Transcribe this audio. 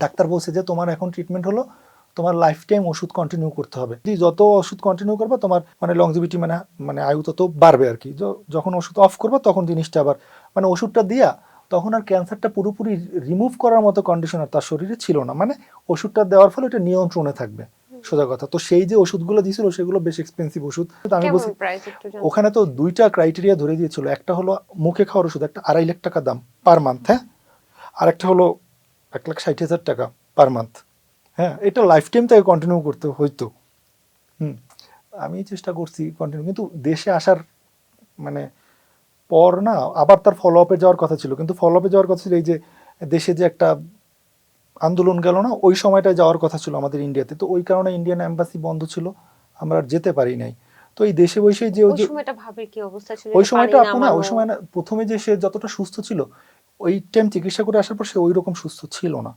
Doctor বলছে যে তোমার এখন ট্রিটমেন্ট হলো তোমার লাইফ টাইম ওষুধ কন্টিনিউ করতে হবে, যত ওষুধ কন্টিনিউ করবে তোমার মানে লংজিভিটি মানে মানে আয়ু তত বাড়বে আর কি। যখন ওষুধ অফ করবে তখন জিনিসটা আবার মানে ওষুধটা দিয়া তখন আর ক্যান্সারটা পুরোপুরি রিমুভ করার মতো কন্ডিশন আর তার শরীরে ছিল না, মানে ওষুধটা দেওয়ার ফলে এটা নিয়ন্ত্রণে থাকবে সোজা কথা। তো সেই যে ওষুধগুলো দিয়েছিল সেগুলো বেশ এক্সপেন্সিভ ওষুধ। আমি বলছি ওখানে তো দুইটা ক্রাইটেরিয়া ধরে দিয়েছিল, একটা হলো মুখে খাওয়ার ওষুধ, একটা 2.5 লাখ টাকা দাম পার মান্থ, হ্যাঁ, আর একটা হলো 1,60,000 টাকা পার মান্থ, হ্যাঁ, এটা লাইফ টাইম তাকে কন্টিনিউ করতে হইতো। আমি চেষ্টা করছি কন্টিনিউ, কিন্তু দেশে আসার মানে পর না আবার তার ফলো আপে যাওয়ার কথা ছিল, কিন্তু ফলো আপে যাওয়ার কথা ছিল এই যে দেশে যে একটা আন্দোলন গেল না, ওই সময়টায় যাওয়ার কথা ছিল আমাদের ইন্ডিয়াতে, তো ওই কারণে ইন্ডিয়ান এম্বাসি বন্ধ ছিল, আমরা আর যেতে পারি নাই। তো এই দেশে বসে যে ওই সময়টা ভাবের কি অবস্থা ছিল, ওই সময়টা আপু না, ওই সময় না প্রথমে যে সে যতটা সুস্থ ছিল ওই টাইম চিকিৎসা করে আসার পর সে ওই রকম সুস্থ ছিল না।